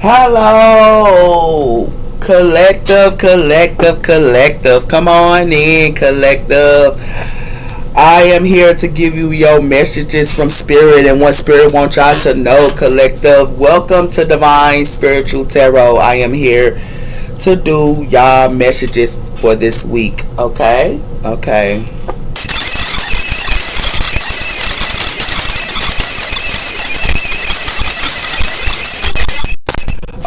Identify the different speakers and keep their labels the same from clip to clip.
Speaker 1: Hello, collective. Come on in, collective. I am here to give you your messages from Spirit and what Spirit wants y'all to know, collective. Welcome to Divine Spiritual Tarot. I am here to do y'all messages for this week. Okay.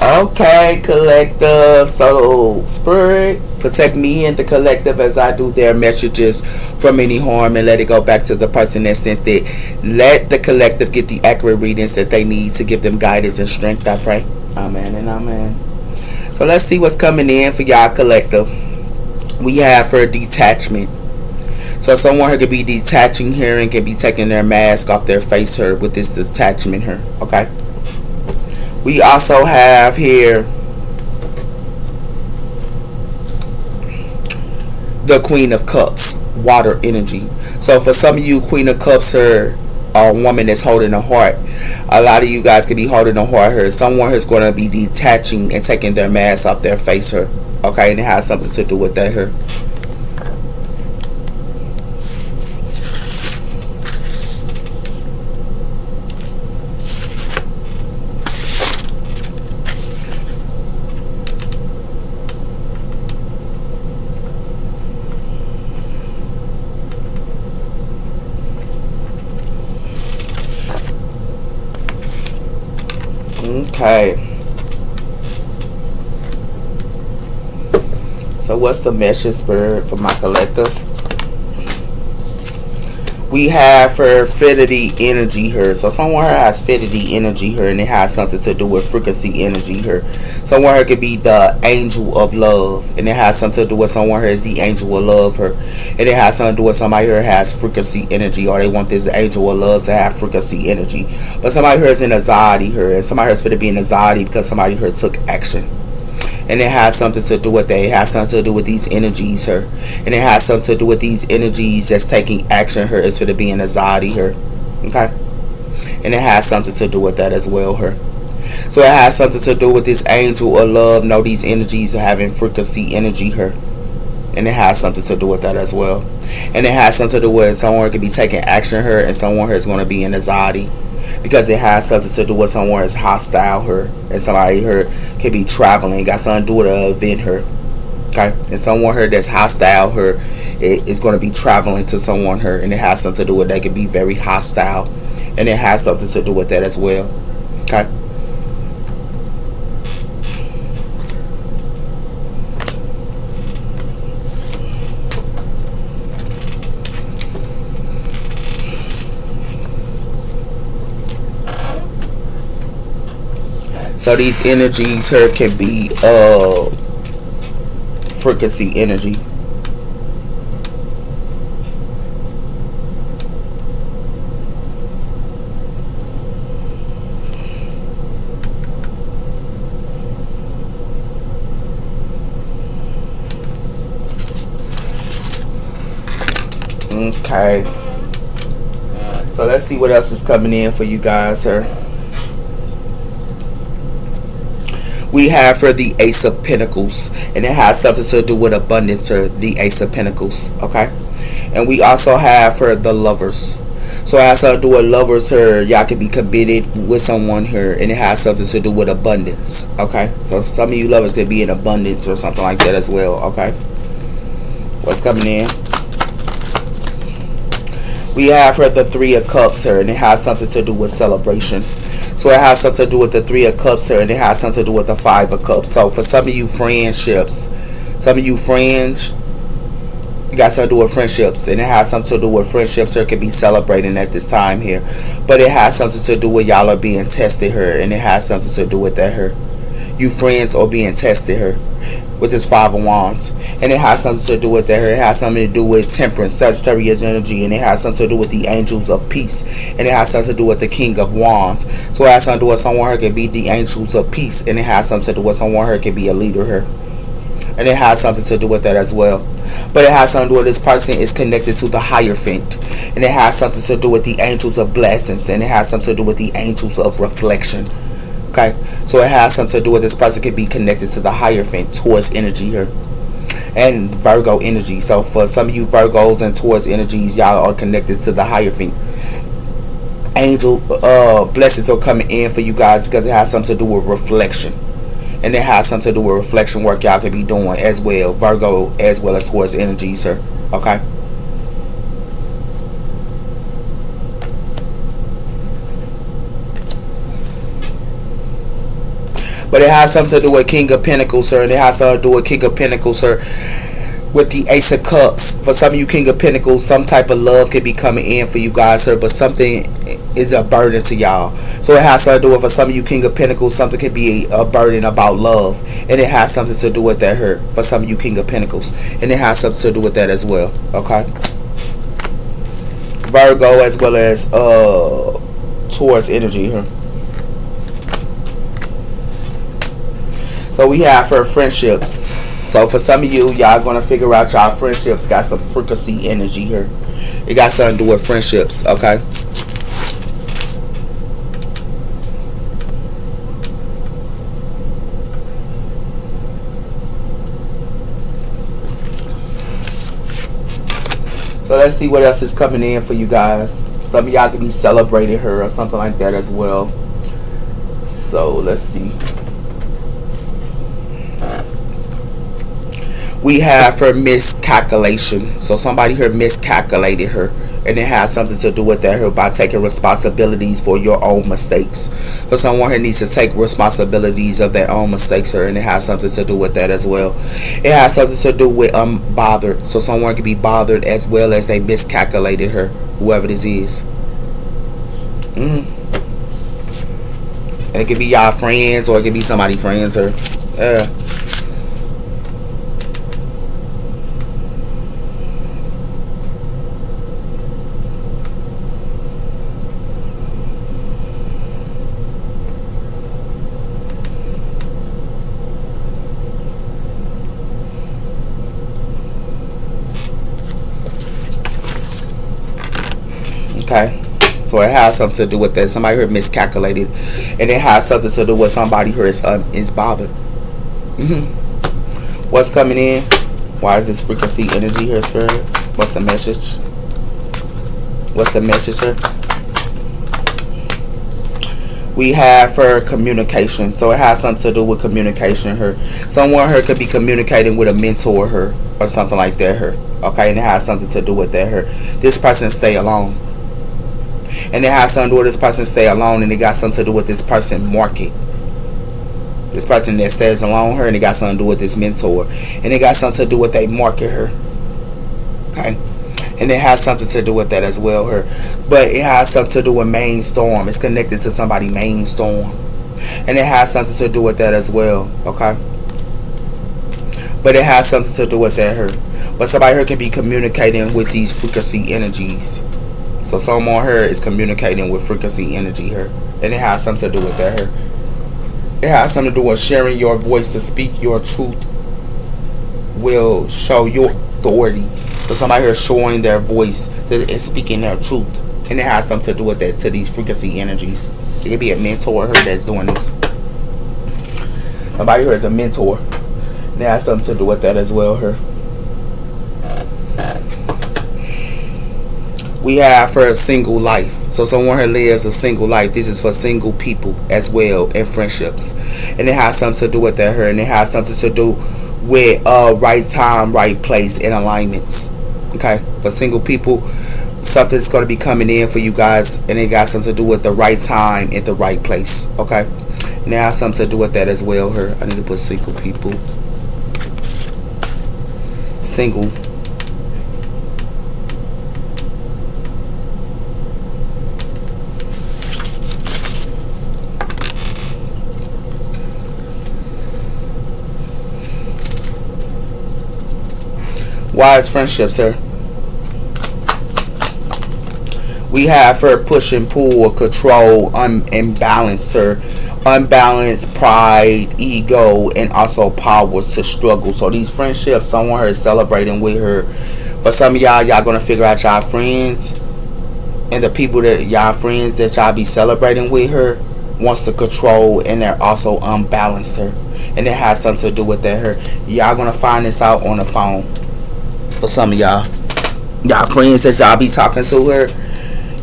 Speaker 1: Okay, collective. So, Spirit, protect me and the collective as I do their messages from any harm and let it go back to the person that sent it. Let the collective get the accurate readings that they need to give them guidance and strength, I pray. Amen and amen. So, let's see what's coming in for y'all, collective. We have for detachment. So, someone who could be detaching here and can be taking their mask off their face here with this detachment here, okay? We also have here the Queen of Cups, water energy. So for some of you, Queen of Cups are a woman that's holding a heart. A lot of you guys could be holding a heart here. Someone who's going to be detaching and taking their mask off their face here. Okay, and it has something to do with that here. Okay. So what's the message, Spirit, for my collective? We have for fidelity energy here. So someone here has fidelity energy here, and it has something to do with frequency energy here. Someone here could be the angel of love, and it has something to do with someone here is the angel of love here, and it has something to do with somebody here has frequency energy, or they want this angel of love to have frequency energy. But somebody here is in anxiety here, and somebody here is going to be in anxiety because somebody here took action. And it has something to do with that. It has something to do with these energies here. And it has something to do with these energies that's taking action here. It's going to be in anxiety here. Okay? And it has something to do with that as well here. So it has something to do with this angel of love. No, these energies are having frequency energy here. And it has something to do with that as well. And it has something to do with someone could be taking action here and someone here is going to be in anxiety. Because it has something to do with someone that's hostile here. And somebody here could be traveling. Got something to do with an event here. Okay? And someone here that's hostile here is going to be traveling to someone here. And it has something to do with they could be very hostile. And it has something to do with that as well. Okay? So these energies here can be frequency energy. Okay. So let's see what else is coming in for you guys here. We have for the Ace of Pentacles, and it has something to do with abundance, or the Ace of Pentacles, okay? And we also have for the Lovers. So it has something to do with lovers here. Y'all can be committed with someone here, and it has something to do with abundance, okay? So some of you lovers could be in abundance or something like that as well, okay? What's coming in? We have for the Three of Cups here, and it has something to do with celebration. So it has something to do with the Three of Cups here, and it has something to do with the Five of Cups. So for some of you friendships, some of you friends, you got something to do with friendships, and it has something to do with friendships here could be celebrating at this time here. But it has something to do with y'all are being tested here, and it has something to do with that here. You friends are being tested here with this Five of Wands, and it has something to do with that here. It has something to do with Temperance, Sagittarius energy, and it has something to do with the Angels of Peace, and it has something to do with the King of Wands. So it has something to do with someone here could be the Angels of Peace, and it has something to do with someone here could be a leader here, and it has something to do with that as well. But it has something to do with this person is connected to the Hierophant, and it has something to do with the Angels of Blessings, and it has something to do with the Angels of Reflection. Okay, so it has something to do with this person could be connected to the Hierophant, Taurus energy here, and Virgo energy. So for some of you Virgos and Taurus energies, y'all are connected to the Hierophant. Angel blessings are coming in for you guys because it has something to do with reflection, and it has something to do with reflection work y'all could be doing as well, Virgo as well as Taurus energies, sir. Okay. But it has something to do with King of Pentacles, sir. And it has something to do with King of Pentacles, sir. With the Ace of Cups. For some of you King of Pentacles, some type of love could be coming in for you guys, sir. But something is a burden to y'all. So it has something to do with, for some of you King of Pentacles, something could be a burden about love. And it has something to do with that hurt. For some of you King of Pentacles. And it has something to do with that as well. Okay. Virgo as well as Taurus energy here. So we have for friendships. So for some of you, y'all gonna figure out y'all friendships got some frequency energy here. It got something to do with friendships, okay? So let's see what else is coming in for you guys. Some of y'all could be celebrating her or something like that as well. So let's see. We have her miscalculation. So somebody here miscalculated her, and it has something to do with that her by taking responsibilities for your own mistakes. So someone here needs to take responsibilities of their own mistakes here, and it has something to do with that as well. It has something to do with bothered. So someone can be bothered as well as they miscalculated her, whoever this is. And it could be y'all friends, or it could be somebody friends her. Okay, so it has something to do with that. Somebody here miscalculated, and it has something to do with somebody here is bothered. What's coming in? Why is this frequency energy here, Spirit? What's the message? What's the message here? We have for communication. So it has something to do with communication here. Someone here could be communicating with a mentor here or something like that here. Okay, and it has something to do with that here. This person stay alone. And it has something to do with this person stay alone, and it got something to do with this person market. This person that stays alone her, and it got something to do with this mentor. And it got something to do with they market her. Okay. And it has something to do with that as well her. But it has something to do with main storm. It's connected to somebody main storm. And it has something to do with that as well. Okay. But it has something to do with that her. But somebody here can be communicating with these frequency energies. So someone here is communicating with frequency energy here. And it has something to do with that here. It has something to do with sharing your voice to speak your truth will show your authority. So somebody here showing their voice and speaking their truth. And it has something to do with that, to these frequency energies. It could be a mentor here that's doing this. Somebody here is a mentor. And it has something to do with that as well here. We have for a single life. So someone here lives a single life. This is for single people as well, and friendships. And it has something to do with that here. And it has something to do with right time, right place, and alignments. Okay, for single people, something's going to be coming in for you guys, and it got something to do with the right time at the right place. Okay, and it has something to do with that as well here. I need to put single people. Single. Wise friendships here. We have for push and pull, control, unbalanced her, unbalanced pride, ego, and also power to struggle. So these friendships, someone here is celebrating with her. For some of y'all gonna figure out y'all friends, and the people that y'all friends that y'all be celebrating with her. wants to control, and they're also unbalanced her. And it has something to do with that her. Y'all gonna find this out on the phone. For some of y'all friends that y'all be talking to her,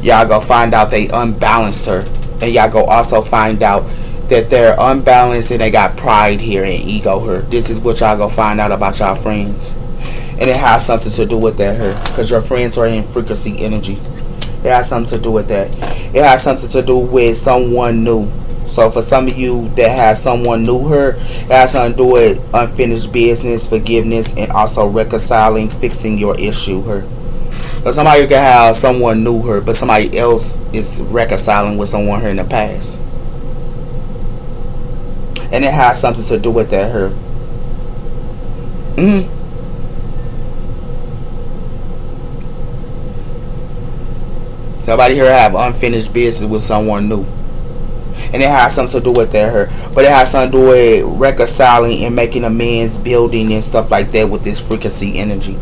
Speaker 1: y'all go find out they unbalanced her. And y'all go also find out that they're unbalanced and they got pride here and ego her. This is what y'all go find out about y'all friends. And it has something to do with that her. Because your friends are in frequency energy. It has something to do with that. It has something to do with someone new. So for some of you that has someone new her, it has something to do with unfinished business, forgiveness, and also reconciling, fixing your issue her. But somebody can have someone new her, but somebody else is reconciling with someone her in the past. And it has something to do with that her. Somebody here have unfinished business with someone new. And it has something to do with that her. But it has something to do with reconciling and making amends, building and stuff like that with this frequency energy.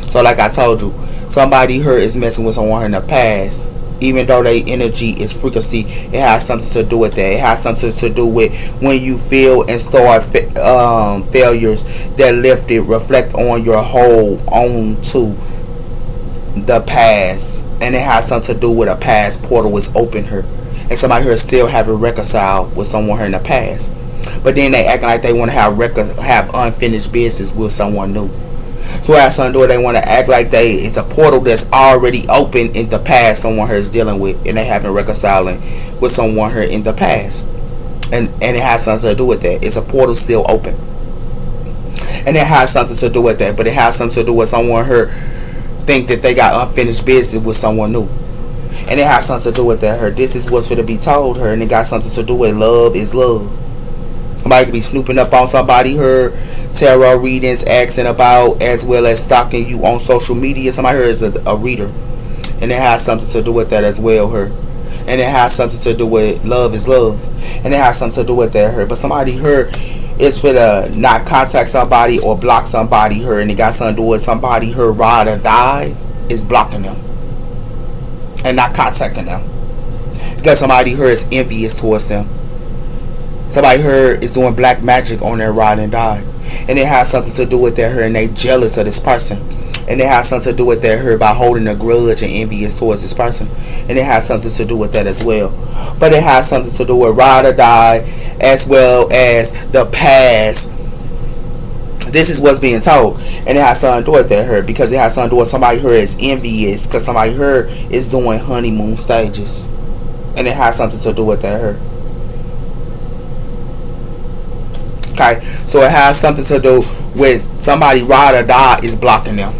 Speaker 1: So like I told you, somebody here is messing with someone in the past. Even though their energy is frequency, it has something to do with that. It has something to do with when you feel and start failures that lifted, reflect on your whole own to the past. And it has something to do with a past portal is open her. And somebody here still haven't reconciled with someone here in the past. But then they acting like they want to have unfinished business with someone new. So as some do, they want to act like it's a portal that's already open in the past someone here is dealing with, and they haven't reconciling with someone here in the past. And it has something to do with that. It's a portal still open. And it has something to do with that. But it has something to do with someone here think that they got unfinished business with someone new. And it has something to do with that her. This is what's going to be told her, and it got something to do with love is love. Somebody could be snooping up on somebody her, tarot readings, asking about, as well as stalking you on social media. Somebody here is a reader, and it has something to do with that as well her. And it has something to do with love is love, and it has something to do with that her. But somebody her is for to not contact somebody or block somebody her, and it got something to do with somebody her ride or die is blocking them and not contacting them because somebody here is envious towards them. Somebody here is doing black magic on their ride and die, and it has something to do with that her, and they jealous of this person, and it has something to do with that her by holding a grudge and envious towards this person, and it has something to do with that as well. But it has something to do with ride or die as well as the past. This is what's being told, and it has something to do with that her, because it has something to do with somebody here is envious because somebody here is doing honeymoon stages, and it has something to do with that her. Okay, so it has something to do with somebody ride or die is blocking them.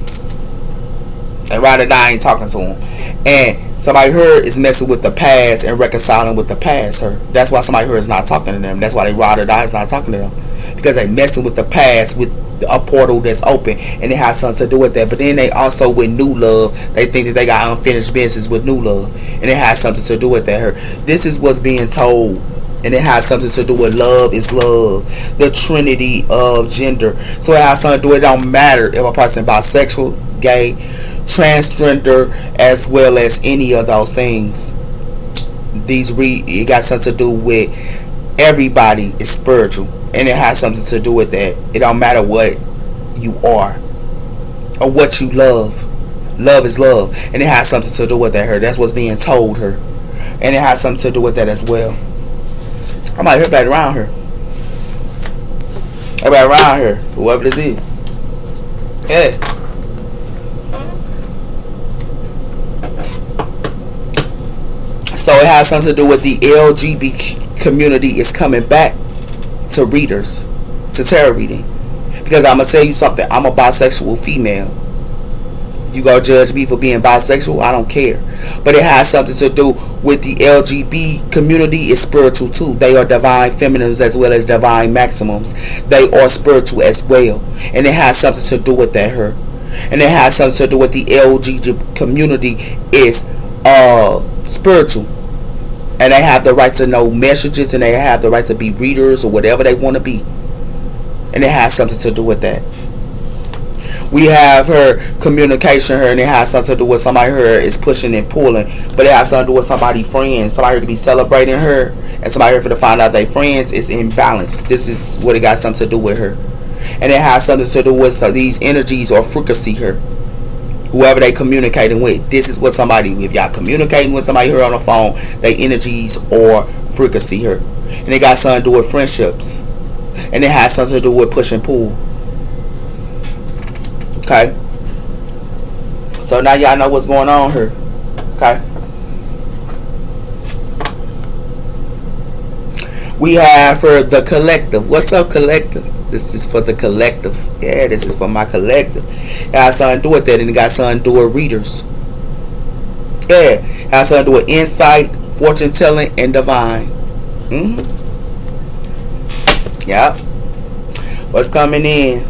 Speaker 1: And ride or die ain't talking to them. And somebody here is messing with the past and reconciling with the past her. That's why somebody here is not talking to them. That's why they ride or die is not talking to them. Because they messing with the past with a portal that's open, and it has something to do with that. But then they also with new love, they think that they got unfinished business with new love, and it has something to do with that her. This is what's being told, and it has something to do with love is love, the trinity of gender. So it has something to do with, it don't matter if a person bisexual, gay, transgender, as well as any of those things. It got something to do with everybody is spiritual, and it has something to do with that. It don't matter what you are or what you love. Love is love, and it has something to do with that her. That's what's being told her, and it has something to do with that as well. I might hear back around here. Everybody around here, whoever this is. Yeah. So it has something to do with the LGBT community is coming back to readers, to tarot reading. Because I'm going to tell you something. I'm a bisexual female. You go judge me for being bisexual, I don't care. But it has something to do with the LGBT community is spiritual too. They are divine feminines as well as divine maximums. They are spiritual as well. And it has something to do with that her. And it has something to do with the LGBT community is spiritual. And they have the right to know messages, and they have the right to be readers or whatever they want to be. And it has something to do with that. We have her communication her, and it has something to do with somebody her is pushing and pulling, but it has something to do with somebody friends. Somebody her to be celebrating her, and somebody her for to find out they friends is imbalance. This is what it got something to do with her, and it has something to do with these energies or frequency her. Whoever they communicating with, this is what somebody. If y'all communicating with somebody here on the phone, they energies or frequency here, and it got something to do with friendships, and it has something to do with push and pull. Okay, so now y'all know what's going on here. Okay, we have for the collective. What's up, collective? This is for the collective. Yeah, this is for my collective. It has something to do with that, and it got something to do with readers. Yeah, it has something to do with insight, fortune telling, and divine. Yeah. What's coming in?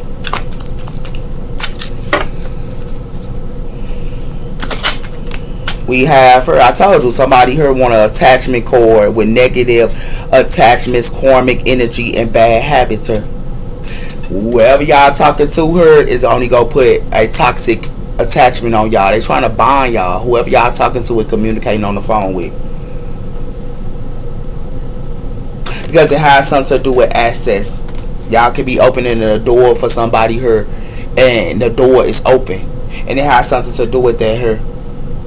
Speaker 1: We have her. I told you somebody here want an attachment cord with negative attachments, karmic energy, and bad habits. Her. Whoever y'all talking to her is only gonna put a toxic attachment on y'all. They trying to bond y'all. Whoever y'all talking to is communicating on the phone with. Because it has something to do with access. Y'all could be opening the door for somebody here, and the door is open, and it has something to do with that here.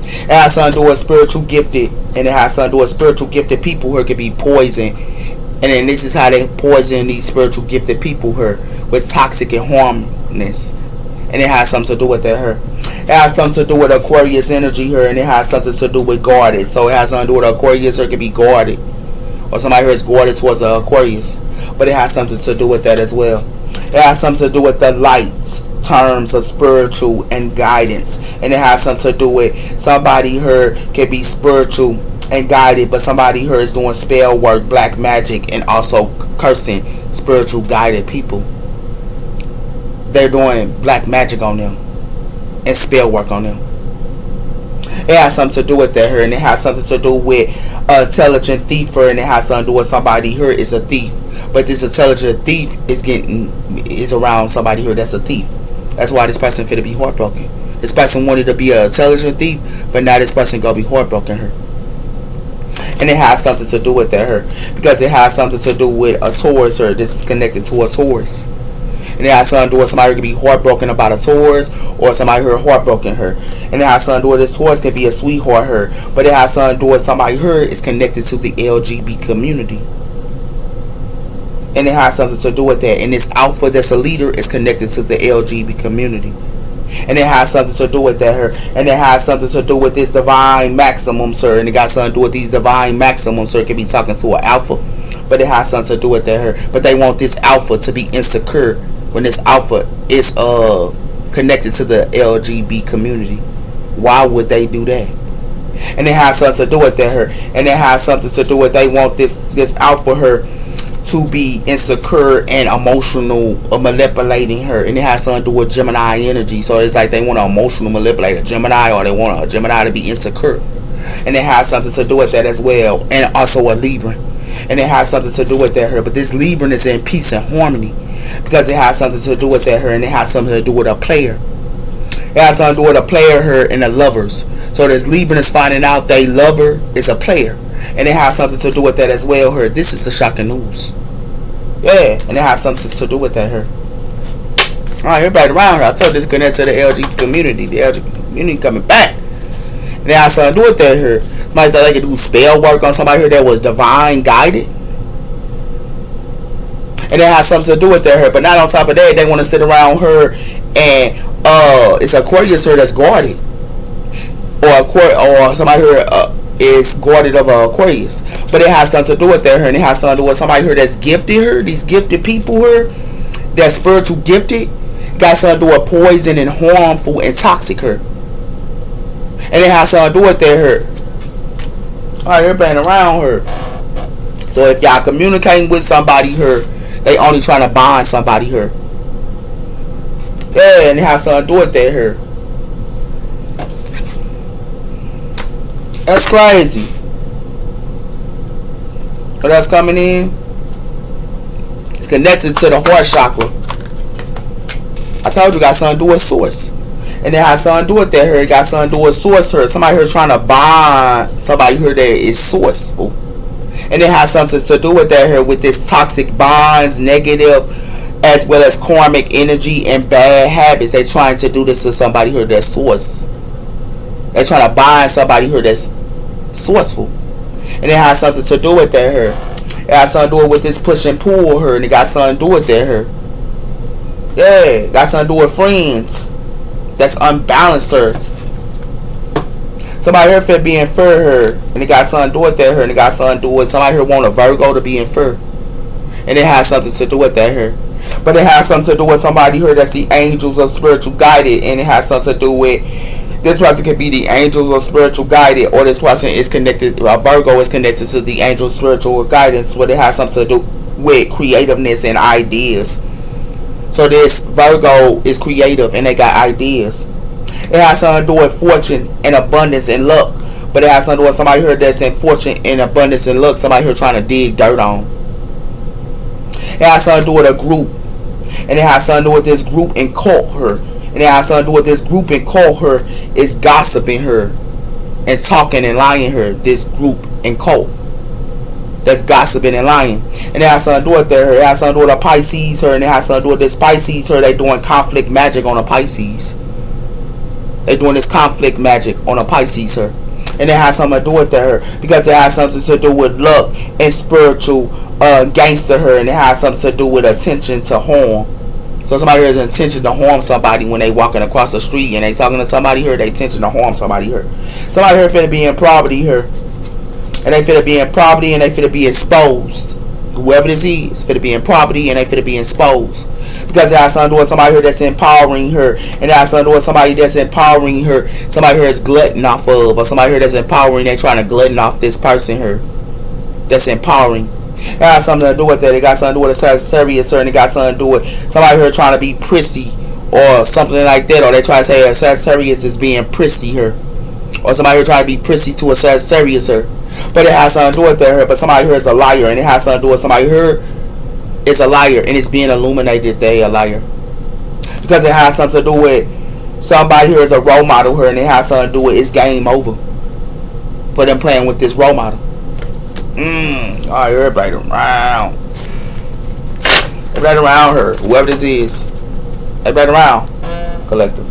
Speaker 1: It has something to do with spiritual gifted, and it has something to do with spiritual gifted people who could be poisoned. And then this is how they poison these spiritual gifted people here with toxic and harmless. And it has something to do with that here. It has something to do with Aquarius energy here, and it has something to do with guarded. So it has something to do with Aquarius, or it could be guarded, or somebody here is guarded towards Aquarius. But it has something to do with that as well. It has something to do with the lights terms of spiritual and guidance, and it has something to do with somebody here can be spiritual and guided, but somebody here is doing spell work, black magic, and also cursing spiritual guided people. They're doing black magic on them and spell work on them. It has something to do with that here, and it has something to do with intelligent thief here, and it has something to do with somebody here is a thief, but this intelligent thief is around somebody here that's a thief. That's why this person fit to be heartbroken. This person wanted to be an intelligent thief, but now this person gonna be heartbroken her. And it has something to do with that her, because it has something to do with a Taurus her. This is connected to a Taurus. And it has something to do with somebody who can be heartbroken about a Taurus, or somebody who heartbroken her. And it has something to do with this Taurus can be a sweetheart her, but it has something to do with somebody her is connected to the LGBT community. And it has something to do with that. And this alpha that's a leader is connected to the LGBT community. And it has something to do with that her. And it has something to do with this divine maximum, sir. And it got something to do with these divine maximums, sir. It could be talking to an alpha, but it has something to do with that her. But they want this alpha to be insecure when this alpha is connected to the LGBT community. Why would they do that? And it has something to do with that her. And it has something to do with they want this alpha her to be insecure and emotional or manipulating her. And it has something to do with Gemini energy. So it's like they want to emotional manipulate a Gemini, or they want a Gemini to be insecure. And it has something to do with that as well. And also a Libra. And it has something to do with that her. But this Libra is in peace and harmony, because it has something to do with that her. And it has something to do with a player. It has something to do with a player her and the lovers. So this Libra is finding out they lover is a player. And it has something to do with that as well her. This is the shocking news. Yeah, and it has something to do with that her. Alright, everybody around her. I told this connect to the LGBT community. The LGBT community coming back. And it has something to do with that her. Somebody thought they could do spell work on somebody here that was divine guided. And it has something to do with that her. But not on top of that, they want to sit around her and it's Aquarius her that's guarded. Or somebody here is guarded of Aquarius. But it has something to do with that her, and it has something to do with somebody here that's gifted her. These gifted people here, that spiritual gifted, got something to do with poison and harmful and toxic her. And it has something to do with that her. Alright, everybody around her. So if y'all communicating with somebody here, they only trying to bond somebody here. Yeah, and it has something to do with that here. That's crazy. What else coming in? It's connected to the heart chakra. I told you got something to do with source. And it has something to do with that here. It got something to do with source here. Somebody here trying to bind somebody here that is sourceful. And it has something to do with that here, with this toxic bonds, negative, as well as karmic energy and bad habits. They trying to do this to somebody here that's source. They trying to bind somebody here that's sourceful. And it has something to do with that here. It has something to do with this push and pull here. And it got something to do with that here. Yeah, got something to do with friends that's unbalanced her. Somebody here fit be in fur her, and it got something to do with that her, and it got something to do with somebody here want a Virgo to be in fur, and it has something to do with that here. But it has something to do with somebody here that's the angels of spiritual guided, and it has something to do with this person could be the angels of spiritual guided, or this person is connected. Virgo is connected to the angels spiritual guidance, but it has something to do with creativeness and ideas. So this Virgo is creative and they got ideas. It has something to do with fortune and abundance and luck. But it has something to do with somebody here that's in fortune and abundance and luck. Somebody here trying to dig dirt on. It has something to do with a group. And it has something to do with this group and cult her. And it has something to do with this group and cult her is gossiping her and talking and lying her. This group and cult that's gossiping and lying. And it has something to do with that. It has something to do with a Pisces her. And it has something to do with this Pisces her. They doing conflict magic on a Pisces. They doing this conflict magic on a Pisces her. And it has something to do with that her. Because it has something to do with luck and spiritual gangster her. And it has something to do with attention to harm. So somebody has intention to harm somebody when they walking across the street and they talking to somebody here. They intention to harm somebody here. Somebody here finna be in poverty here. And they finna be in poverty and they finna be exposed. Whoever this is finna be in poverty and they finna be exposed. Because it has something to do with somebody here that's empowering her. And it has something to do with somebody that's empowering her. Somebody here is glutton off of. Or somebody here that's empowering. They trying to glutton off this person here. That's empowering. It has something to do with that. It got something to do with a Sagittarius, and it got something to do with somebody here trying to be prissy or something like that. Or they try to say a Sagittarius is being prissy here. Or somebody here trying to be prissy to a Sagittarius here. But it has something to do with that here. But somebody here is a liar, and it has something to do with somebody here is a liar, and it's being illuminated they a liar. Because it has something to do with somebody here is a role model here, and it has something to do with it's game over for them playing with this role model. Alright, everybody around. Everybody around her. Whoever this is. Everybody around. Collective.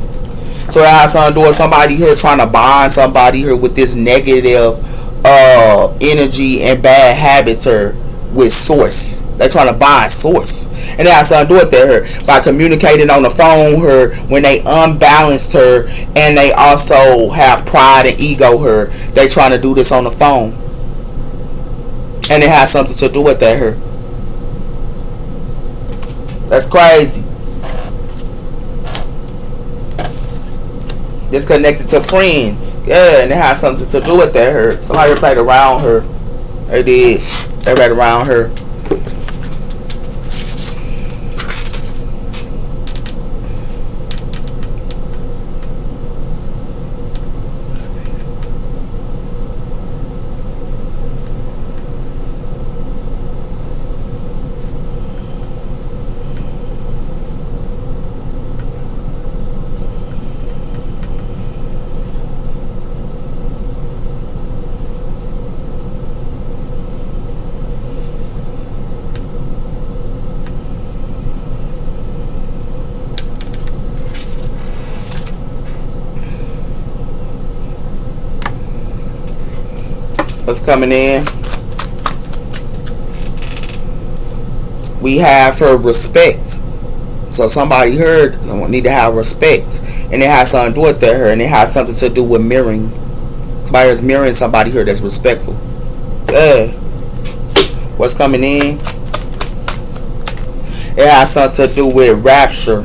Speaker 1: So it has something to do with somebody here trying to bind somebody here with this negative energy and bad habits here with source. They're trying to bind source. And it has something to do with that her. By communicating on the phone her when they unbalanced her and they also have pride and ego her. They trying to do this on the phone. And it has something to do with that here. That's crazy. It's connected to friends. Yeah, and it has something to do with that here. Somebody played around her. They did. They played around her. What's coming in? We have her respect. So somebody heard someone need to have respect, and it has something to do with her, and it has something to do with mirroring. Somebody is mirroring somebody here that's respectful. Yeah. What's coming in? It has something to do with rapture.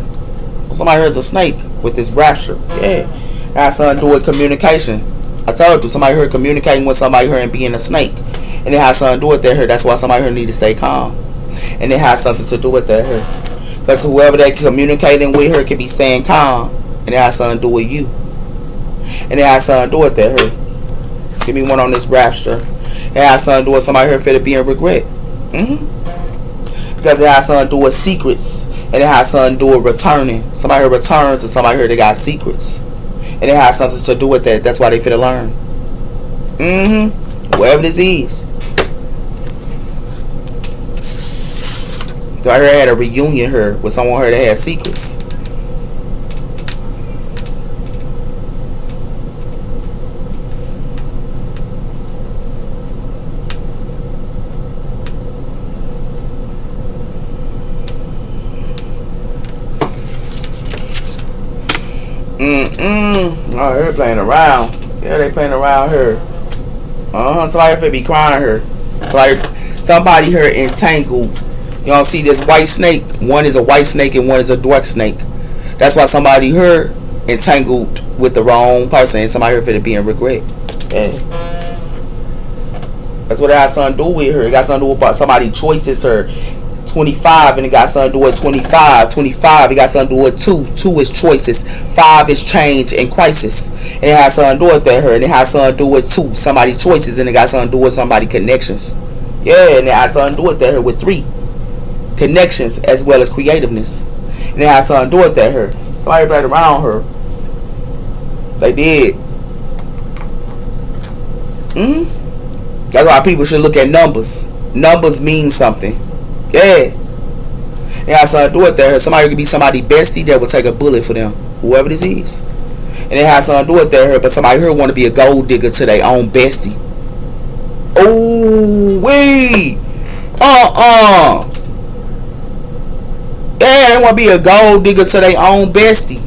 Speaker 1: Somebody here is a snake with this rapture. Yeah. It has something to do with communication. I told you, somebody here communicating with somebody here and being a snake. And it has something to do with that here. That's why somebody here need to stay calm. And it has something to do with that here. Because whoever they communicating with her can be staying calm. And it has something to do with you. And it has something to do with that here. Give me one on this rapture. It has something to do with somebody here fit to be in regret. Because it has something to do with secrets. And it has something to do with returning. Somebody here returns to somebody here that got secrets. And it has something to do with that. That's why they finna learn. Whatever this is. So I heard I had a reunion here with someone here that had secrets. Oh, they're playing around. Yeah, they playing around here. Somebody finna be crying here. Somebody here entangled. You don't see this white snake. One is a white snake and one is a dark snake. That's why somebody here entangled with the wrong person and somebody here finna be in regret. Yeah. That's what it has something to do with her. It got something to do with somebody's choices her. 25 and it got something to do with 25. 25 it got something to do with 2. 2 is choices. 5 is change and crisis. And it has something to do with that her. And it has something to do with 2. Somebody's choices and it got something to do with somebody's connections. Yeah, and it has something to do with that her with 3. Connections as well as creativeness. And it has something to do with that her. Somebody played around her. They did. That's why people should look at numbers. Numbers mean something. Yeah. It has something to do with that. Somebody could be somebody bestie that will take a bullet for them. Whoever this is. And it has something to do with that. But somebody here want to be a gold digger to their own bestie. Oh, wait. Yeah, they want to be a gold digger to their own bestie.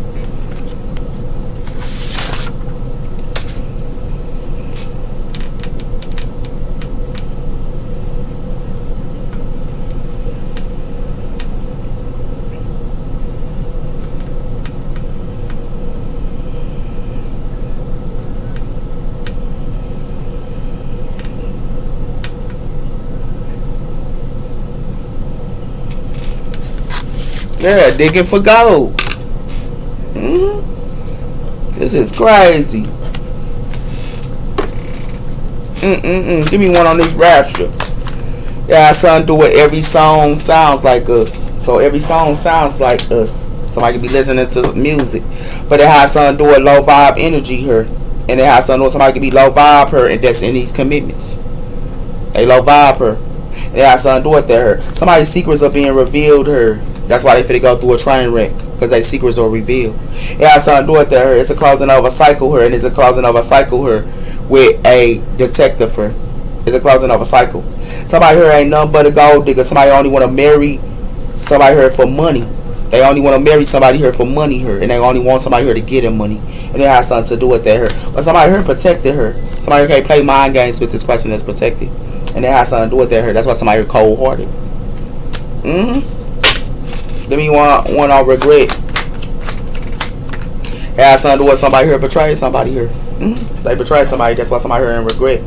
Speaker 1: Yeah, digging for gold. This is crazy. Give me one on this rapture. Yeah, son, do it. Every song sounds like us. So every song sounds like us. Somebody could be listening to music, but it has something to do with low vibe energy here, and it has something to do with somebody could be low vibe her, and that's in these commitments. They low vibe her. It has something to do with that her. Somebody's secrets are being revealed her. That's why they finna go through a train wreck, because their secrets are revealed. It has something to do with that her. It's a closing of a cycle here, and it's a closing of a cycle here with a detective here. It's a closing of a cycle. Somebody here ain't nothing but a gold digger. Somebody only want to marry somebody here for money. They only want to marry somebody here for money here, and they only want somebody here to get them money. And it has something to do with that here. But somebody here protected her. Somebody here can't play mind games with this person that's protected. And it has something to do with that here. That's why somebody here cold-hearted. Give me one on regret. It has something to do with somebody here betrayed somebody here. They betrayed somebody. That's why somebody here in regret.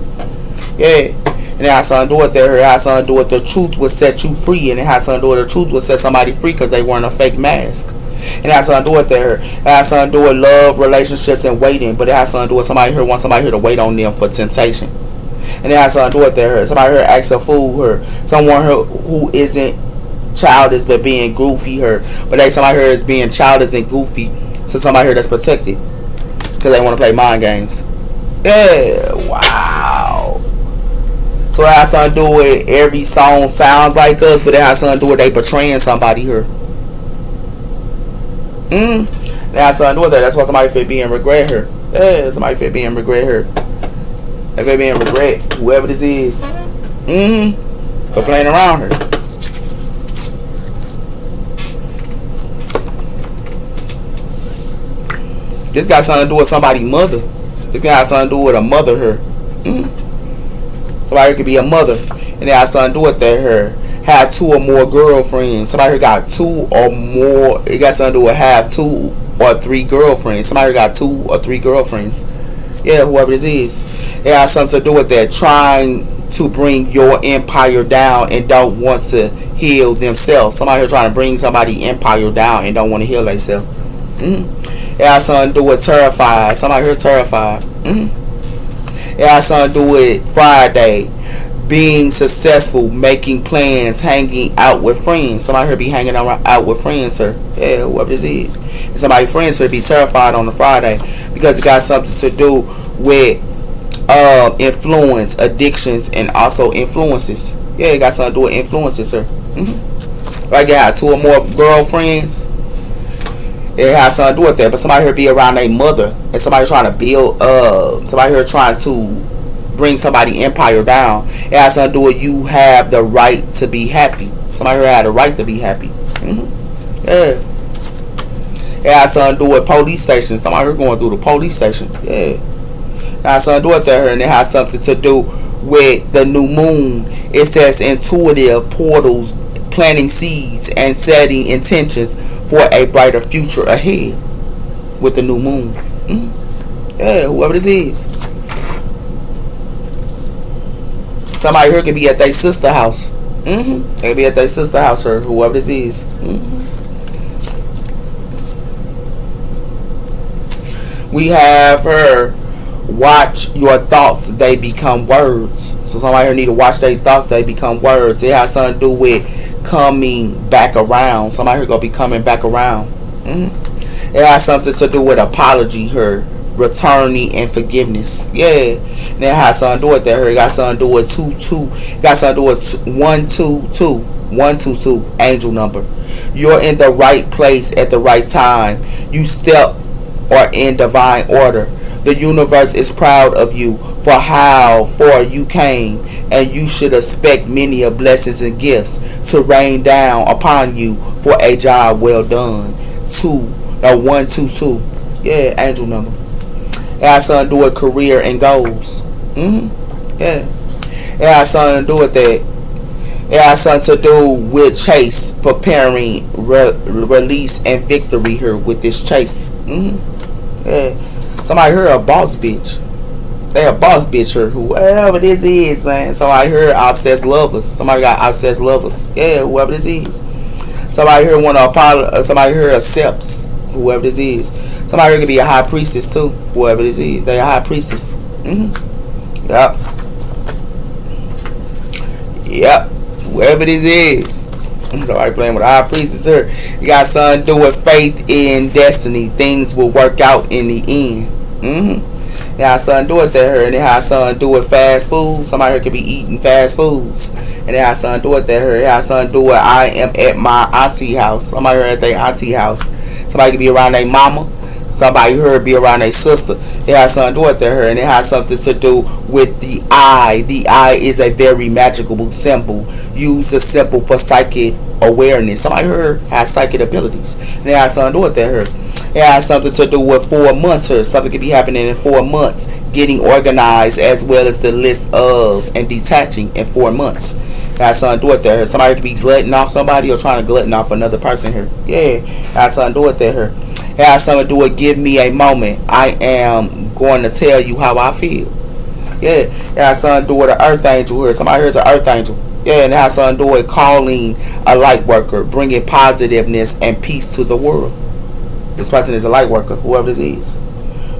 Speaker 1: Yeah. And it has something to do with that here. It has something to do with the truth will set you free. And it has something to do with the truth will set somebody free because they wearing a fake mask. And it has something to do with that here. It has something to do with love, relationships, and waiting. But it has something to do with somebody here wants somebody here to wait on them for temptation. And it has something to do with that here. Somebody here acts a fool here. Someone here who isn't childish but being goofy here. But they somebody here is being childish and goofy to somebody here that's protected. Because they want to play mind games. Yeah, wow. So it has something to do with every song sounds like us, but it has something to do with they betraying somebody here. It has something to do with that. That's why somebody fit being regret here. Yeah, somebody fit being regret here. They fit being regret, whoever this is. For playing around her. This got something to do with somebody's mother. This got something to do with a mother here. Somebody could be a mother, and it has something to do with that her. Have 2 or more girlfriends. Somebody got 2 or more. It got something to do with have 2 or 3 girlfriends. Somebody got 2 or 3 girlfriends. Yeah, whoever this is. It has something to do with that. Trying to bring your empire down and don't want to heal themselves. Somebody here trying to bring somebody's empire down and don't want to heal themselves. It has something to do with terrified. Somebody here terrified. It has something to do with Friday. being successful, making plans, hanging out with friends. Somebody here be hanging out with friends, sir. Yeah, whoever this is. And somebody friends here be terrified on a Friday because it got something to do with influence, addictions, and also influences. Yeah, it got something to do with influences, sir. Like you have 2 or more girlfriends. It has something to do with that. But somebody here be around their mother, and somebody trying to build somebody here trying to bring somebody empire down. It has something to do with you have the right to be happy. Somebody here had the right to be happy. Yeah. It has something to do with police station. Somebody here going through the police station. Yeah. It has something to do with that here, and it has something to do with the new moon. It says intuitive portals, planting seeds and setting intentions for a brighter future ahead with the new moon. Yeah, whoever this is. Somebody here could be at their sister house. They could be at their sister house, or whoever this is. We have her. Watch your thoughts, they become words. So somebody here need to watch their thoughts, they become words. It has something to do with coming back around. Somebody here gonna be coming back around. It has something to do with apology here, returning and forgiveness. Yeah. And it has something to do with that here. It got something to do with 2-2. Got something to do with 122. 122 angel number. You're in the right place at the right time. You step or in divine order. The universe is proud of you for how far you came, and you should expect many of blessings and gifts to rain down upon you for a job well done. 122. Yeah, angel number. It has something to do with career and goals. Yeah. It has something to do with that. It has something to do with chase, preparing, release, and victory here with this chase. Yeah. Somebody here a boss bitch. They a boss bitch here. Whoever this is, man. Somebody here obsessed lovers. Somebody got obsessed lovers. Yeah, whoever this is. Somebody here want to apologize. Somebody here accepts. Whoever this is. Somebody here could be a high priestess too. Whoever this is. They a high priestess. Yep. Yep. Whoever this is. Somebody playing with a high priestess here. You got something to do with faith in destiny. Things will work out in the end. It has something to do with that here. And it has something to do with fast food. Somebody here could be eating fast foods. And it has something to do with that here. It has something to do with I am at my auntie house. Somebody here at their auntie house. Somebody could be around their mama. Somebody here be around their sister. It has something to do with that here. And it has something to do with the eye. The eye is a very magical symbol. Use the symbol for psychic awareness. Somebody here has psychic abilities. And it has something to do with that here. It has something to do with 4 months or something could be happening in 4 months. Getting organized as well as the list of and detaching in 4 months. It has something to do with that here. Somebody could be glutting off somebody or trying to glutton off another person here. Yeah, it has something to do with that here. It has something to do with give me a moment. I am going to tell you how I feel. Yeah, it has something to do with an earth angel here. Somebody here is an earth angel. Yeah, and it has something to do with calling a light worker, bringing positiveness and peace to the world. This person is a light worker, whoever this is.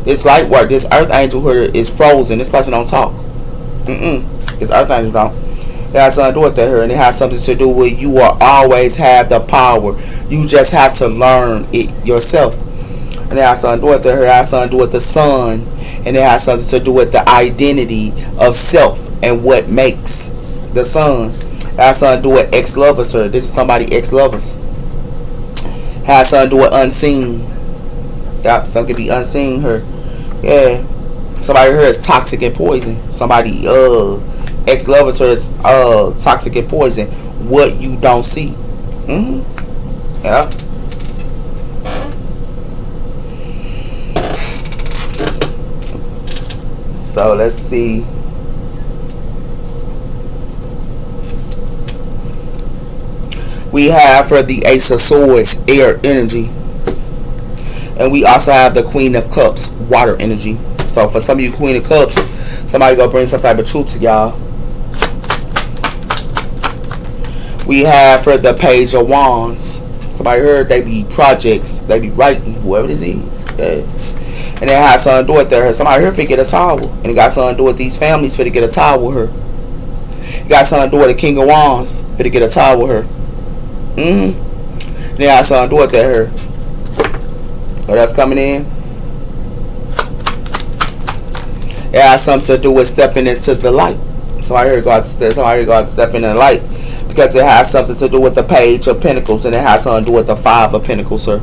Speaker 1: This light work, this earth angel here is frozen. This person don't talk. This earth angel don't. It has something to do with that here, and it has something to do with you will always have the power. You just have to learn it yourself. And it has something to do with that here. It has something to do with the sun, and it has something to do with the identity of self and what makes the sun. It has something to do with ex-lovers here. This is somebody ex-lovers. It has something to do with unseen. Yep, some could be unseen here. Yeah. Somebody here is toxic and poison. Somebody ex-lovers here is toxic and poison. What you don't see. Yeah. So let's see. We have for the Ace of Swords, air energy. And we also have the Queen of Cups, water energy. So for some of you Queen of Cups, somebody gonna bring some type of truth to y'all. We have for the Page of Wands. Somebody heard they be projects, they be writing, whoever this is. Okay. And it has something to do with that. Somebody here finna get a towel. And it got something to do with these families finna get a towel here. You got something to do with the King of Wands. For to get a tie with her. Then you got something to do with that her. Oh, that's coming in. It has something to do with stepping into the light. Somebody here got to step in the light. Because it has something to do with the Page of Pentacles. And it has something to do with the Five of Pentacles, sir.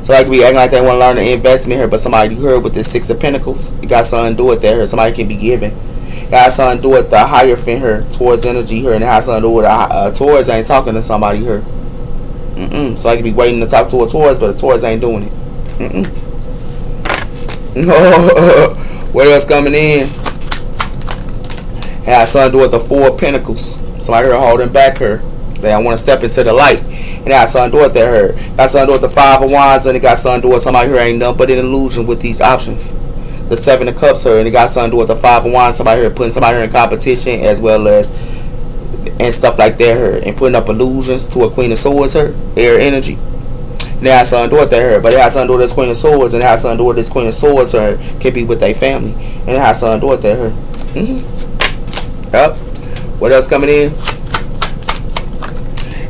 Speaker 1: So like we acting like they want to learn the investment here, but somebody you heard with the Six of Pentacles, you got something to do with that here. Somebody can be giving. It has something to do with the Hierophant here, towards energy here, and it has something to do with Taurus ain't talking to somebody here. So I could be waiting to talk to a Taurus, but a Taurus ain't doing it. What else coming in? It has something to do with the Four of Pentacles. Somebody here holding back her. They don't want to step into the light. And it got something to do with that her. Got something to do with the Five of Wands, and it got something to do with somebody here ain't nothing but an illusion with these options. The Seven of Cups her, and it got something to do with the Five of Wands. Somebody here putting somebody here in competition as well as and stuff like that her, and putting up illusions to a Queen of Swords her, air energy. And it has something to do with that her, but it has something to do with this Queen of Swords, and it has something to do with this Queen of Swords her, can be with their family, and it has something to do with that her. Yep. What else coming in?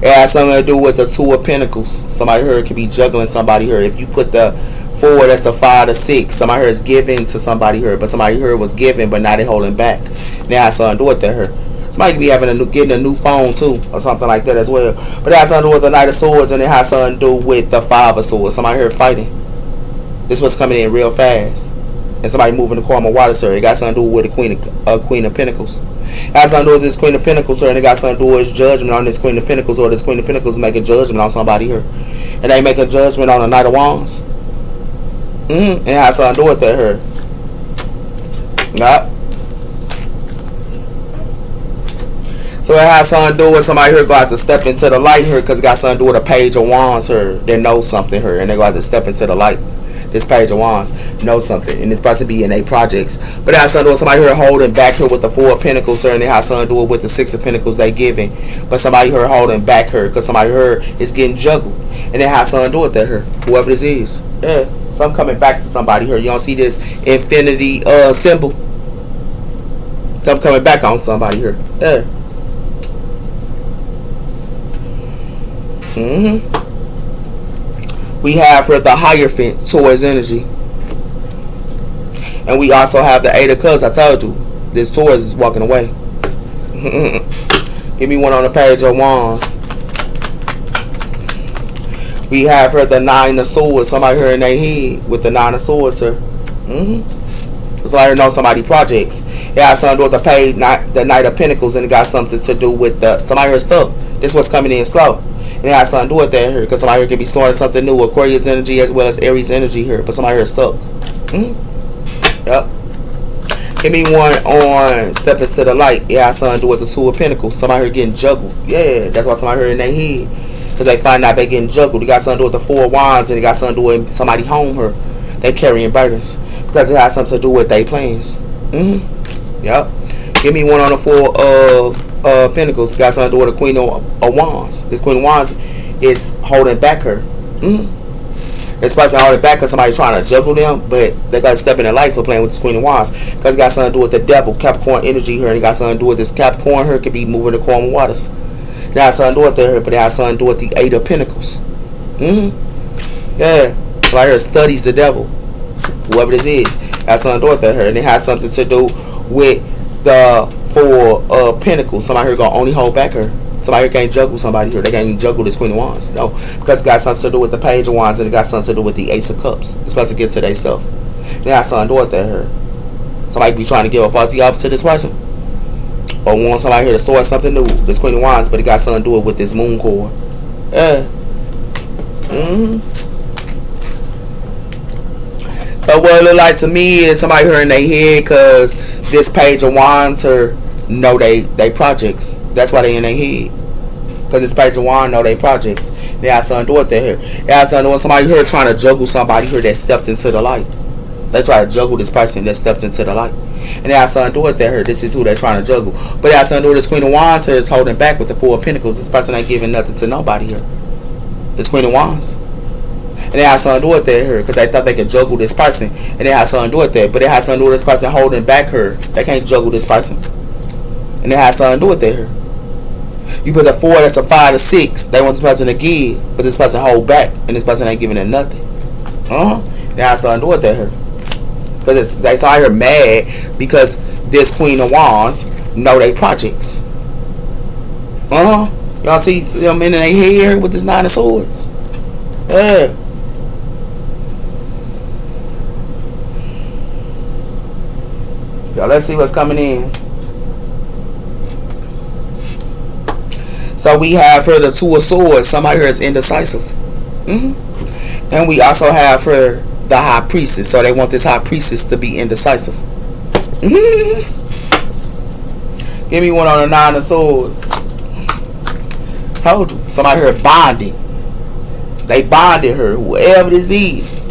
Speaker 1: It has something to do with the Two of Pentacles. Somebody here could be juggling somebody here. If you put the 4, that's the 5 to 6. Somebody here is giving to somebody here, but somebody here was giving, but now they holding back. Now it has something to do with that here. Somebody could be getting a new phone too, or something like that as well. But it has something to do with the Knight of Swords, and it has something to do with the 5 of Swords. Somebody here fighting. This was coming in real fast. And somebody moving the Karma Water, sir. It got something to do with the Queen of Pentacles. It has something to do with this Queen of Pentacles, sir. And it got something to do with judgment on this Queen of Pentacles, or this Queen of Pentacles make a judgment on somebody here. And they make a judgment on the Knight of Wands. It has something to do with that here. Yep. So it has something to do with somebody here got to step into the light here, because it got something to do with a Page of Wands here. They know something here, and they got to step into the light. This Page of Wands knows something, and it's supposed to be in 8 projects. But it has something to do with somebody here holding back here with the 4 of Pentacles, sir, and it has something to do with the 6 of Pentacles they giving. But somebody here holding back her, because somebody here is getting juggled, and it has something to do with that here. Whoever this is, yeah, something coming back to somebody here. You don't see this infinity symbol? Something coming back on somebody here. Yeah. We have for the Hierophant towards energy. And we also have the 8 of Cups. I told you, this Taurus is walking away. Give me one on the Page of Wands. We have her the 9 of Swords. Somebody here in their head with the 9 of Swords, sir. Somebody here know somebody projects. It has something to do with the Knight of Pentacles, and it got something to do with the somebody here stuck. This was coming in slow. And it has something to do with that here, because somebody here can be starting something new. Aquarius energy as well as Aries energy here, but somebody here is stuck. Yep. Give me one on Step Into the Light. It has something to do with the 2 of Pentacles. Somebody here getting juggled. Yeah, that's why somebody here in their head, because they find out they getting juggled. It got something to do with the 4 of Wands, and it got something to do with somebody home here. They carrying burdens, because it has something to do with their plans. Yep. Give me one on the 4 of Pentacles. Got something to do with the Queen of Wands. This Queen of Wands is holding back her. This person holding back because somebody's trying to juggle them, but they got to step in their life for playing with this Queen of Wands, because it got something to do with the Devil, Capricorn energy here, and it got something to do with this Capricorn here could be moving the Karma Waters. It has something to do with that, but it has something to do with the 8 of Pentacles. Yeah, right here studies the devil. Whoever this is, has something to do with that here, and it has something to do with the 4 of Pentacles. Somebody here gonna only hold back her. Somebody here can't juggle somebody here. They can't even juggle this Queen of Wands. No, because it got something to do with the Page of Wands, and it got something to do with the Ace of Cups. It's supposed to get to themselves. They got something to do with that here. Somebody be trying to give a faulty offer to this person, or want somebody here to start something new. This Queen of Wands, but it got something to do with this Moon core. Yeah. So what it look like to me is somebody here in their head, because this Page of Wands here know they projects. That's why they in their head. Because this Page of Wands know they projects. They have something to do with that here. They have something to do with somebody here trying to juggle somebody here that stepped into the light. They try to juggle this person that stepped into the light. And they have something to do with that here. This is who they're trying to juggle. But they have something to do with this Queen of Wands here is holding back with the 4 of Pentacles. This person ain't giving nothing to nobody here. This Queen of Wands. And they have something to do with that here, because they thought they could juggle this person, and they have something to do with that. But it has something to do with this person holding back her. They can't juggle this person. and it has something to do with that her. You put a 4 that's a 5 to 6. They want this person to give, but this person hold back, and this person ain't giving them nothing. It has something to do with that her. Because they saw her mad because this Queen of Wands know they projects. Y'all see them in their hair with this 9 of Swords. Yeah. So let's see what's coming in. So we have her the 2 of Swords. Somebody here is indecisive. And we also have her the High Priestess. So they want this High Priestess to be indecisive. Give me one on the 9 of Swords. Told you. Somebody here bonding. They bonded her. Whoever this is.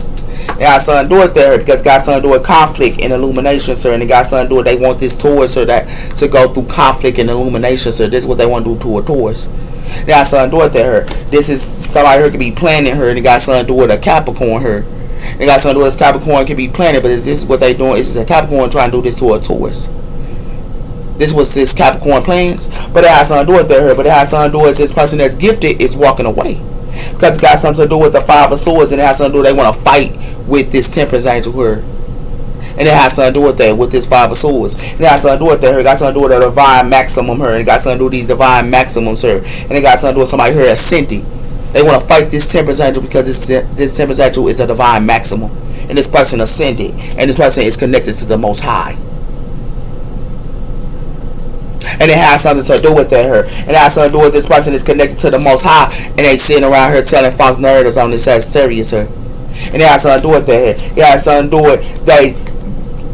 Speaker 1: It got something to do with her because it got something to do with conflict and illumination, sir. And it got something to do with they want this Taurus, sir, that to go through conflict and illumination, sir. This is what they want to do to a Taurus. It got something to do with her. This is somebody here could be planning her, and it got something to do with a Capricorn her. It got something to do with Capricorn can be planning, but is this what they doing? Is a Capricorn trying to do this to a Taurus? This was this Capricorn plans, but it has something to do with her. But it has something to do with this person that's gifted is walking away. Because it got something to do with the 5 of Swords, and it has something to do they want to fight with this Temperance angel here. And it has something to do with that, with this 5 of Swords. And it has something to do with that here. It got something to do with the divine maximum here. And it got something to do with these divine maximums here. And it got something to do with somebody here ascending. They want to fight this Temperance angel because this Temperance angel is a divine maximum. And this person ascended. And this person is connected to the Most High. And it has something to do with that her. And it has something to do with this person is connected to the Most High. And they sitting around here telling false narratives on this Sagittarius her. And it has something to do with that. It has something to do with they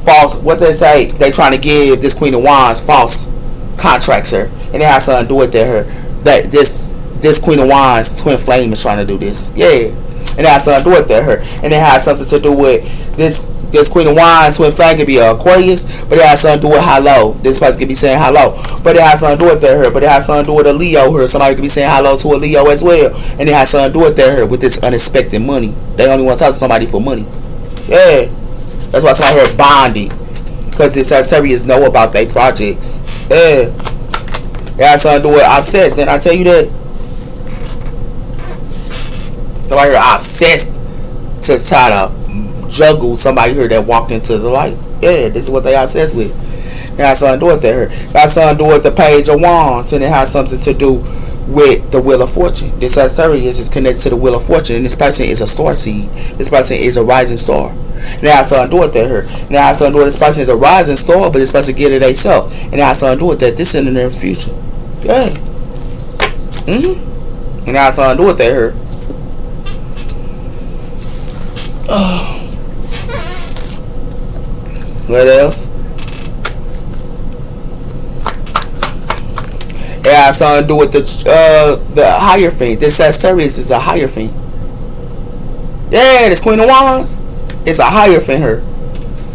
Speaker 1: false, what they say, they trying to give this Queen of Wands false contracts her. And it has something to do with that her. That this Queen of Wands twin flame is trying to do this. Yeah. And it has something to do with that her. And it has something to do with this Queen of Wands twin flame could be an Aquarius, but it has something to do with hello. This person could be saying hello, but it has something to do with that her. But it has something to do with a Leo her. Somebody could be saying hello to a Leo as well, and it has something to do with that her with this unexpected money. They only want to talk to somebody for money. Yeah, that's why I say her bonding, because the Sagittarius know about their projects. Yeah, it has something to do with obsessed. Didn't I tell you that? Somebody here obsessed to try to juggle somebody here that walked into the light. Yeah, this is what they obsessed with. It has something to do with that here. It has something to do with the Page of Wands, and it has something to do with the Wheel of Fortune. This Sagittarius is connected to the Wheel of Fortune, and this person is a star seed. This person is a rising star. And it has something to do with that here. And it has something to do with this person is a rising star, but this person get it themselves. And it has something to do with that. This is in the near future. Yeah. And it has something to do with that here. Oh. What else? It has something to do with the Hierophant. This Sagittarius is a Hierophant. Yeah, this Queen of Wands. It's a Hierophant her.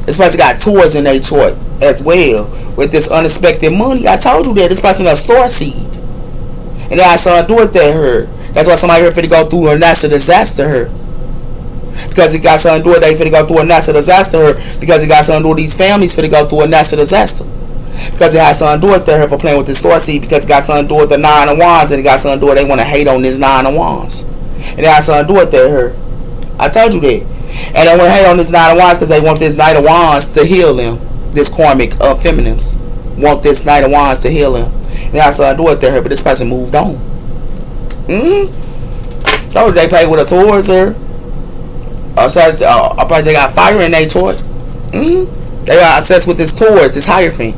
Speaker 1: This person got Taurus in their chart as well. With this unexpected money. I told you that this person got star seed. And it has something to do with that her. That's why somebody here finna go through a natural disaster her. Because it got something to do with they finna go through a natural disaster. Because it got something to do with these families finna go through a natural disaster. Because it has something to do with her for playing with the star seed. Because it got something to do with the 9 of Wands. And it got something to do with they want to hate on this 9 of Wands. And it has something to do with her. I told you that. And they want to hate on this 9 of Wands because they want this Knight of Wands to heal them. This karmic of feminines want this Knight of Wands to heal them. And it has something to do with her. But this person moved on. Told you they played with a Taurus her. Or they got fire in their chart. They got obsessed with this Taurus, this Hierophant.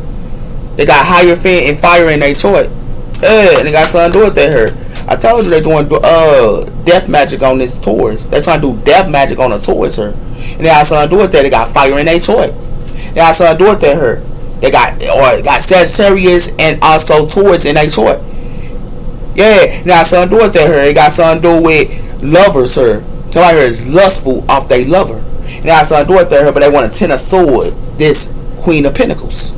Speaker 1: They got Hierophant and fire in their chart. And they got something to do with that her. I told you they doing death magic on this Taurus. They trying to do death magic on a Taurus her. And they got something to do with that. They got fire in their chart. They got something to do with that her. They got Sagittarius and also Taurus in their chart. Yeah, they got something to do with that her. They got something to do with lovers her. Somebody here is lustful off their lover. And that's something to do with her, but they want to 10 a sword this Queen of Pentacles.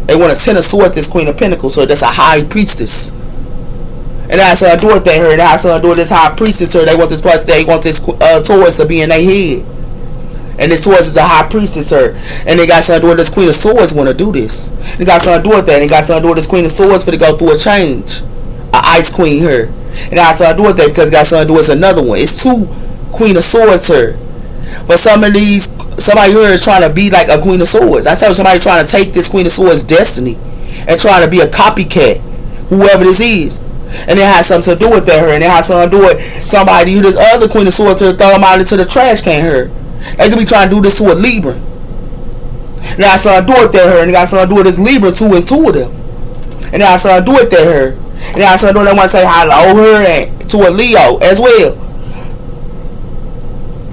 Speaker 1: They want to 10 a sword this Queen of Pentacles, so that's a High Priestess. And that's something to do with her, and that's something to do with this High Priestess, so they want this person, they want this Taurus to be in their head. And this Taurus is a high priestess her. And they got something to do with this Queen of Swords want to do this. They got something to do with that. And they got something to do with this Queen of Swords for to go through a change. A Ice Queen her. And they got something to do with that because it got something to do with another one. It's two Queen of Swords her. For some of these, somebody here is trying to be like a Queen of Swords. I tell you, somebody trying to take this Queen of Swords destiny and trying to be a copycat, whoever this is. And it has something to do with that her. And it has something to do with somebody who this other Queen of Swords to throw them out into the trash can her. They could be trying to do this to a Libra. And it has something to do with that her. And it got something to do with this Libra, two and two of them. And it has something to do with that her. And it has something to do with they want to say hello her and to a Leo as well.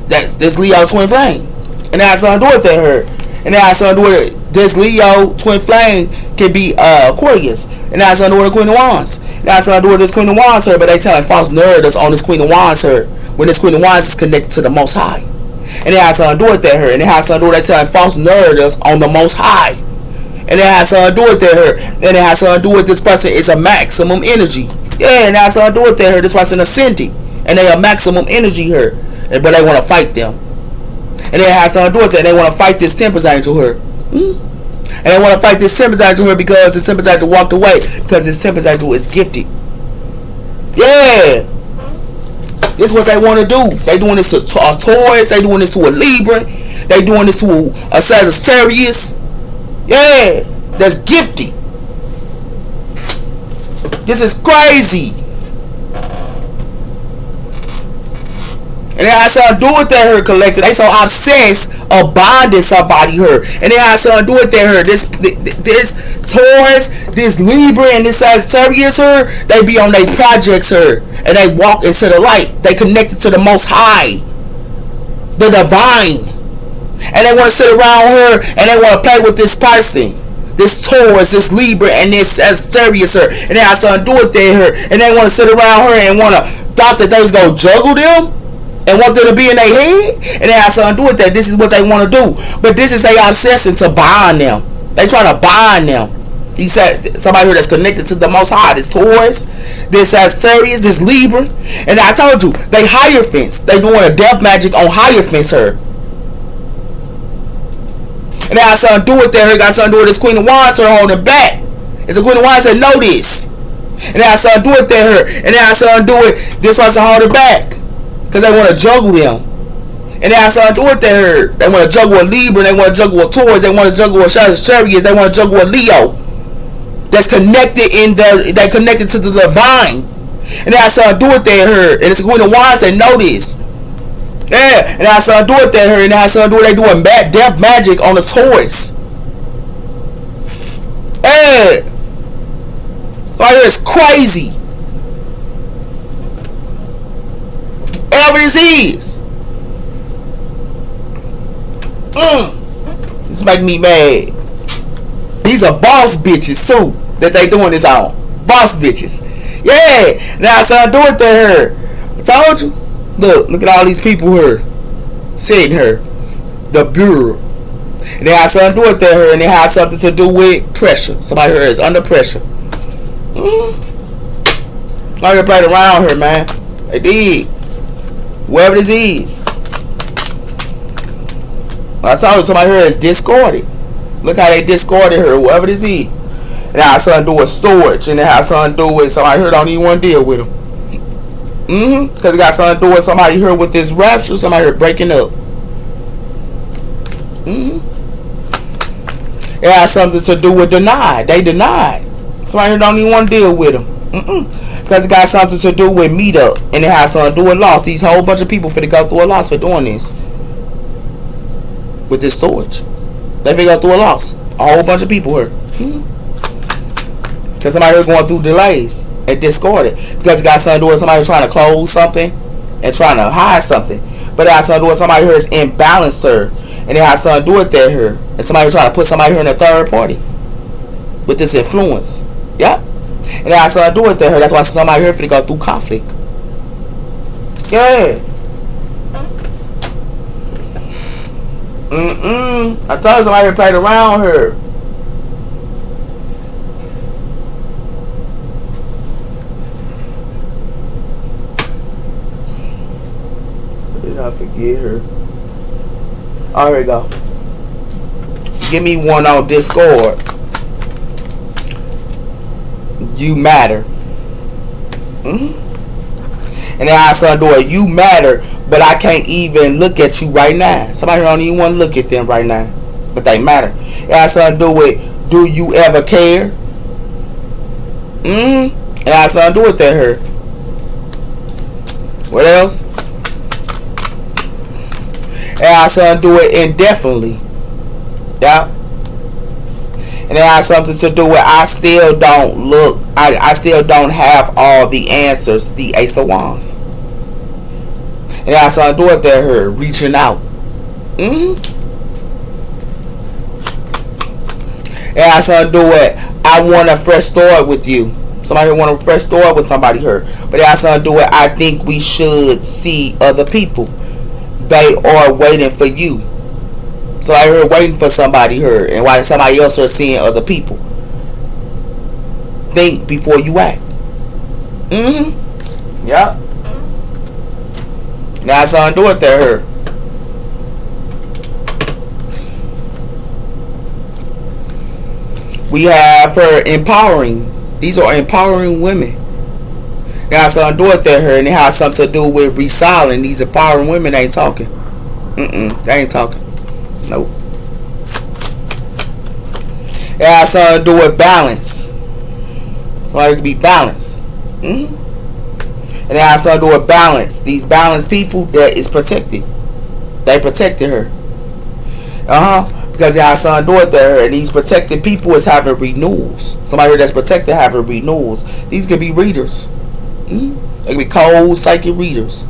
Speaker 1: That's this Leo twin flame. And it has something to do with that her. And it has something to do with this Leo twin flame can be Aquarius. And it has something to do with the Queen of Wands. It has something to do with this Queen of Wands her. But they telling false narratives on this Queen of Wands her. When this Queen of Wands is connected to the Most High. And it has something to do with that her. And it has something to do with they telling false narratives on the Most High. And it has something to do with that her. And it has something to do with this person is a maximum energy. Yeah, and it has something to do with that her. This person ascending. And they a maximum energy her. But they want to fight them. And it has something to do with that. They want to fight this Temperance Angel her. And they want to fight this Temperance Angel here because this Temperance Angel walked away. Because this Temperance Angel is gifted. Yeah. This is what they want to do. They doing this to a Taurus. They doing this to a Libra. They doing this to a Sagittarius. Yeah. That's gifted. This is crazy. And it has something to do with that her collective. They so obsessed of bonding somebody her. And it has something to do with that her. This Taurus, this Libra, and this Sagittarius her. They be on their projects her. And they walk into the light. They connected to the Most High. The Divine. And they want to sit around her. And they want to play with this person. This Taurus, this Libra, and this Sagittarius her. And it has something to do with that her. And they want to sit around her and want to thought that they was going to juggle them. And want them to be in their head. And it has something to do with that. This is what they want to do. But this is their obsession to bind them. They trying to bind them. He said somebody here that's connected to the Most High. This Taurus, this Sagittarius, this Libra. And I told you, they hierophants. They doing a death magic on hierophants her. And it has something to do with that. It got something to do with this Queen of Wands her holding back. It's the Queen of Wands that know this. And it has something to do with that her. And it has something to do with this person holding back. Because they want to juggle them. And they have something to do with that. They want to juggle a Libra. They want to juggle a Taurus. They want to juggle a Sagittarius. They want to juggle a Leo. That's connected they connected to the Divine. And it has something to do with that. And it's the Queen of Wands that know this. Yeah. And it has something to do with that. And it has something to do with they doing death magic on the Taurus. Yeah. Right here is crazy. Whatever this is. This make me mad. These are boss bitches too that they doing this on. Boss bitches. Yeah. Now so I do it to her. I told you. Look at all these people here sitting here. The bureau. And they have something to do with her, and they have something to do with pressure. Somebody here is under pressure. Like they played around here, man. They did. Whoever this is. I told you somebody here is discarded. Look how they discarded her, whoever this is. And it has something to do with storage. And it has something to do with somebody here don't even want to deal with them. Because it got something to do with somebody here with this rapture. Somebody here breaking up. It has something to do with denied. They denied. Somebody here don't even want to deal with them. Because it got something to do with meetup. And it has something to do with loss. These whole bunch of people finna go through a loss for doing this. With this storage. They finna go through a loss. A whole bunch of people here. Because somebody here going through delays. And discarded. Because it got something to do with somebody trying to close something. And trying to hide something. But it has something to do with somebody here is imbalanced her. And it has something to do with that here. And somebody trying to put somebody here in a third party. With this influence. Yep. And it has something to do with that. That's why somebody here finna go through conflict. Yeah. I told you somebody here played around her. Did I forget her? Oh, here we go. Give me one on Discord. You matter. And then I son do it. You matter, but I can't even look at you right now. Somebody don't even want to look at them right now, but they matter. And I son do it. Do you ever care? And I son do it to her. What else? And I son do it indefinitely. Yeah. And then I have something to do with I still don't look. I still don't have all the answers. The Ace of Wands. And then I have something to do with that her reaching out. And I have something to do with I want a fresh start with you. Somebody want a fresh start with somebody her. But it has something to do with I think we should see other people. They are waiting for you. So I heard waiting for somebody here, and while somebody else are seeing other people. Think before you act. Yep. Now something to do with that her. We have her empowering. These are empowering women. Now something to do with that her, and it has something to do with reselling. These empowering women ain't talking. They ain't talking. Nope. It has something to do with balance. So it can be balanced. And it has something to do with balance. These balanced people that is protected. They protected her. Because it has something to do with her. And these protected people is having renewals. Somebody that's protected having renewals. These could be readers. They could be cold psychic readers.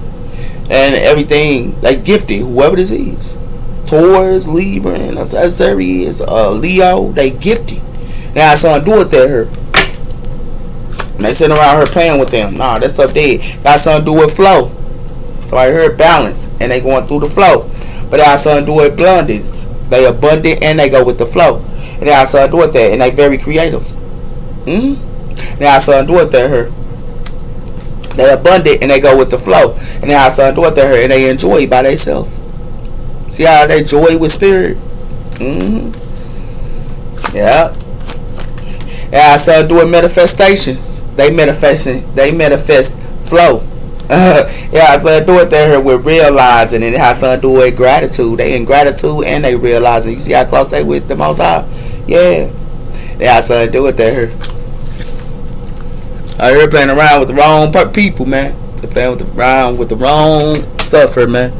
Speaker 1: And everything. They gifted. Whoever this is. Taurus, Libra, and Sagittarius, Leo, they gifted. Now something to do with that her. And they sitting around her playing with them. Nah, that stuff dead. Got something to do with flow. So I heard balance, and they going through the flow. But it has something to do with abundance. They abundant and they go with the flow. And it has something to do with that, and they very creative. They have something to do with that her. They abundant and they go with the flow. And it has something to do with that her, and they enjoy it by themselves. See how they joy with spirit? Yeah. It has something to do with manifestations. They manifest flow. It has something to do with that with realizing, and it has something to do with gratitude. They in gratitude and they realizing. You see how close they with the Most High? Yeah. It has something to do with that here. I hear playing around with the wrong people, man. They're playing around with the wrong stuff here, man.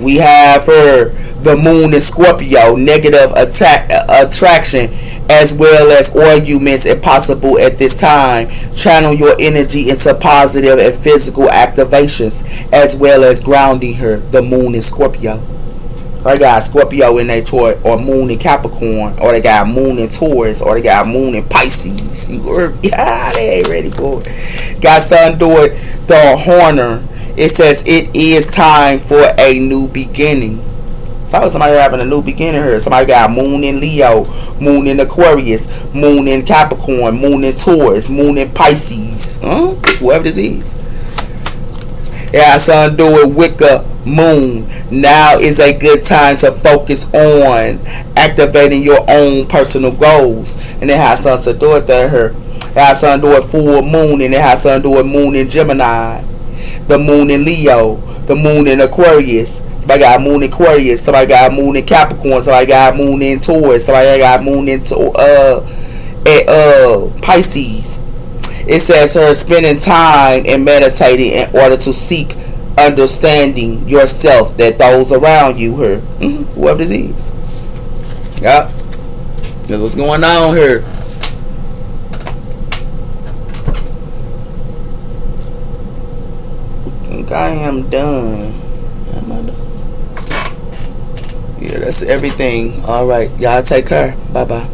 Speaker 1: We have her, the moon in Scorpio, negative attraction, as well as arguments impossible at this time. Channel your energy into positive and physical activations, as well as grounding her, the moon in Scorpio. They got Scorpio in their chart, or moon in Capricorn, or they got moon in Taurus, or they got moon in Pisces. Yeah, they ain't ready for it. Got something to do with the Horner. It says it is time for a new beginning. So somebody having a new beginning here. Somebody got moon in Leo, moon in Aquarius, moon in Capricorn, moon in Taurus, moon in Pisces. Whoever this is. It has something to do with Wicca moon. Now is a good time to focus on activating your own personal goals. And it has something to do with that here. It has something to do with full moon, and it has something to do with moon in Gemini, the moon in Leo, the moon in Aquarius. Somebody got moon in Aquarius. Somebody got moon in Capricorn. Somebody got moon in Taurus. Somebody got moon in Pisces. It says her spending time and meditating in order to seek understanding yourself, that those around you here, whoever this is. Yeah, that's what's going on here. I think I am done. Am I done? Yeah, that's everything. All right, y'all take care. Bye bye.